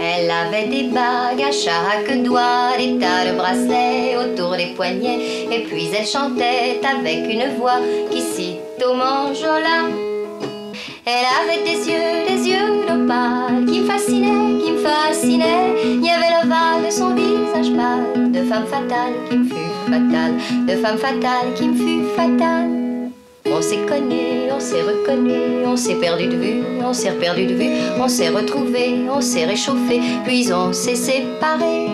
Elle avait des bagues à chaque doigt, des tas de bracelets autour des poignets. Et puis elle chantait avec une voix qui cite au manjola. Elle avait des yeux d'opale qui me fascinaient, qui me fascinaient. Il y avait l'ovale de son visage pâle, de femme fatale qui me fut fatale, de femme fatale qui me fut fatale. On s'est connus, on s'est reconnus, on s'est perdu de vue, on s'est perdu de vue, on s'est retrouvés, on s'est réchauffés, puis on s'est séparés.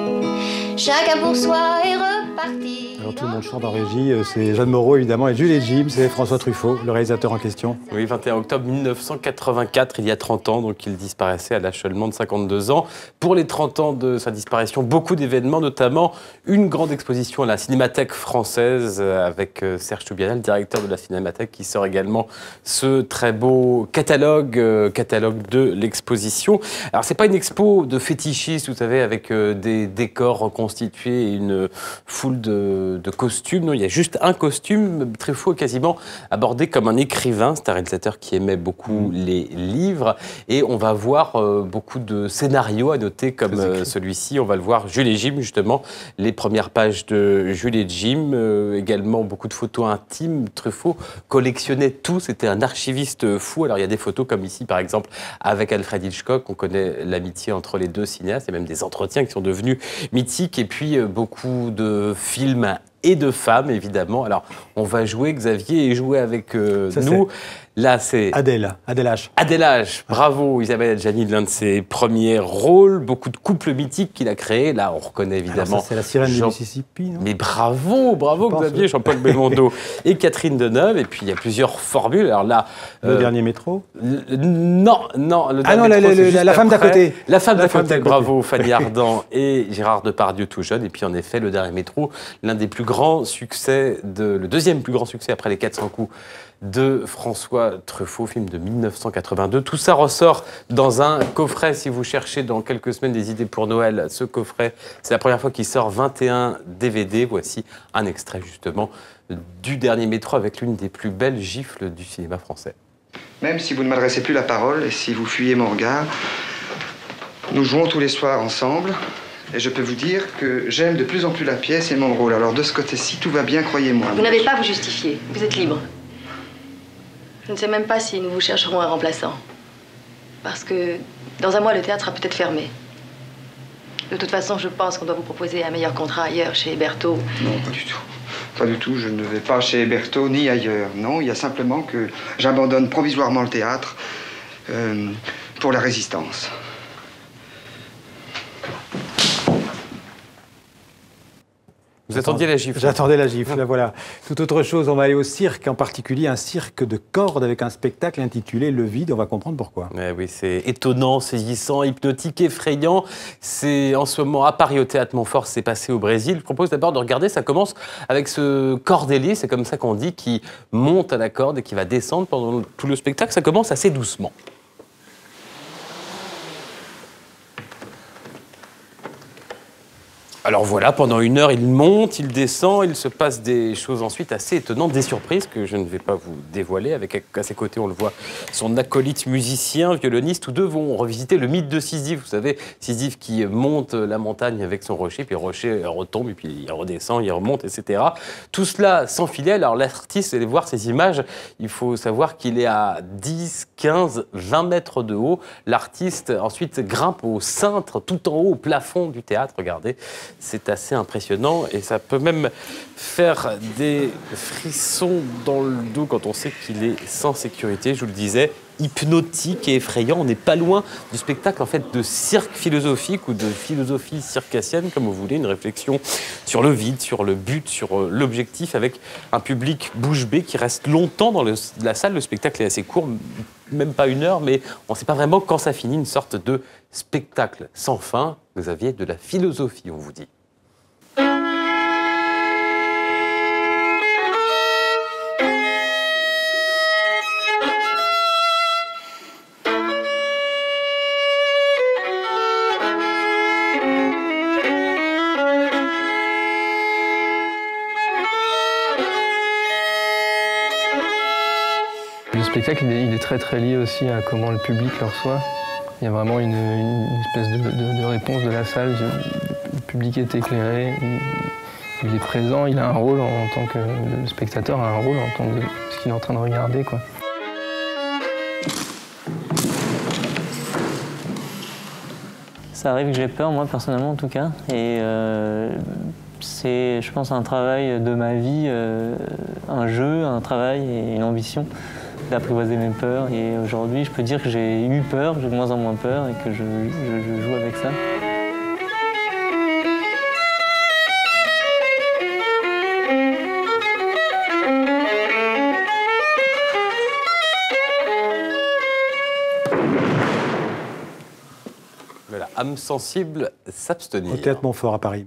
Chacun pour soi est reparti. Alors tout le monde chante en régie, c'est Jeanne Moreau évidemment, et Jules et Jim, c'est François Truffaut, le réalisateur en question. Oui, 21 octobre 1984, il y a 30 ans, donc il disparaissait à l'âge seulement de 52 ans. Pour les 30 ans de sa disparition, beaucoup d'événements, notamment une grande exposition à la Cinémathèque française avec Serge Toubiana, le directeur de la Cinémathèque, qui sort également ce très beau catalogue de l'exposition. Alors c'est pas une expo de fétichistes, vous savez, avec des décors reconstitués et une foule de costumes. Non, il y a juste un costume. Truffaut est quasiment abordé comme un écrivain. C'est un réalisateur qui aimait beaucoup les livres. Et on va voir beaucoup de scénarios à noter comme celui-ci. On va le voir, Jules et Jim, justement. Les premières pages de Jules et Jim. Également beaucoup de photos intimes. Truffaut collectionnait tout. C'était un archiviste fou. Alors il y a des photos comme ici, par exemple, avec Alfred Hitchcock. On connaît l'amitié entre les deux cinéastes. Il y a même des entretiens qui sont devenus mythiques. Et puis beaucoup de films et de femmes, évidemment. Alors, on va jouer, Xavier, et jouer avec nous. Là, c'est... Adèle H. Adèle H, bravo, Isabelle Adjani, l'un de ses premiers rôles, beaucoup de couples mythiques qu'il a créés. Là, on reconnaît évidemment... C'est la sirène du Mississippi, non? Mais bravo Xavier, Jean-Paul Belmondo et Catherine Deneuve. Et puis, il y a plusieurs formules. Alors là... Le dernier métro? Non. Le ah non, la femme d'à côté. La femme d'à côté, bravo, Fanny Ardant et Gérard Depardieu tout jeune. Et puis, en effet, le dernier métro, l'un des plus grands succès, le deuxième plus grand succès après les 400 coups de François Truffaut, film de 1982. Tout ça ressort dans un coffret. Si vous cherchez dans quelques semaines des idées pour Noël, ce coffret, c'est la première fois qu'il sort 21 DVD. Voici un extrait justement du dernier métro avec l'une des plus belles gifles du cinéma français. Même si vous ne m'adressez plus la parole et si vous fuyez mon regard, nous jouons tous les soirs ensemble. Et je peux vous dire que j'aime de plus en plus la pièce et mon rôle. Alors de ce côté-ci, tout va bien, croyez-moi. Vous n'avez pas à vous justifier. Vous êtes libre. Je ne sais même pas si nous vous chercherons un remplaçant. Parce que dans un mois, le théâtre sera peut-être fermé. De toute façon, je pense qu'on doit vous proposer un meilleur contrat ailleurs, chez Berthaud. Non, pas du tout. Pas du tout. Je ne vais pas chez Berthaud ni ailleurs. Non, il y a simplement que j'abandonne provisoirement le théâtre pour la résistance. Vous attendiez la gifle? J'attendais la gifle, là, voilà. Tout autre chose, on va aller au cirque, en particulier un cirque de cordes avec un spectacle intitulé Le Vide. On va comprendre pourquoi. Oui, c'est étonnant, saisissant, hypnotique, effrayant. C'est en ce moment à Paris au Théâtre Montfort, c'est passé au Brésil. Je propose d'abord de regarder, ça commence avec ce cordelier, c'est comme ça qu'on dit, qui monte à la corde et qui va descendre pendant tout le spectacle. Ça commence assez doucement. Alors voilà, pendant 1 heure, il monte, il descend, il se passe des choses ensuite assez étonnantes, des surprises que je ne vais pas vous dévoiler. Avec à ses côtés, on le voit, son acolyte musicien, violoniste. Tous deux vont revisiter le mythe de Sisyphe. Vous savez, Sisyphe qui monte la montagne avec son rocher, puis le rocher retombe, et puis il redescend, il remonte, etc. Tout cela sans filet. Alors l'artiste, allez voir ces images, il faut savoir qu'il est à 10, 15, 20 mètres de haut. L'artiste ensuite grimpe au cintre, tout en haut, au plafond du théâtre, regardez. C'est assez impressionnant et ça peut même faire des frissons dans le dos quand on sait qu'il est sans sécurité. Je vous le disais, hypnotique et effrayant. On n'est pas loin du spectacle en fait de cirque philosophique ou de philosophie circassienne, comme vous voulez, une réflexion sur le vide, sur le but, sur l'objectif, avec un public bouche bée qui reste longtemps dans la salle. Le spectacle est assez court, même pas 1 heure, mais on ne sait pas vraiment quand ça finit, une sorte de spectacle sans fin. Xavier, de la philosophie, on vous dit. Le spectacle, il est très lié aussi à comment le public le reçoit. Il y a vraiment une espèce de réponse de la salle. Le public est éclairé, il est présent, il a un rôle en tant que... Le spectateur a un rôle en tant que ce qu'il est en train de regarder, quoi. Ça arrive que j'ai peur, moi, personnellement, en tout cas. Et c'est, je pense, un travail de ma vie, un jeu, un travail et une ambition d'apprivoiser mes peurs. Et aujourd'hui, je peux dire que j'ai eu peur, j'ai de moins en moins peur et que je joue avec ça. Voilà, âme sensible, s'abstenir. Au Théâtre Montfort à Paris.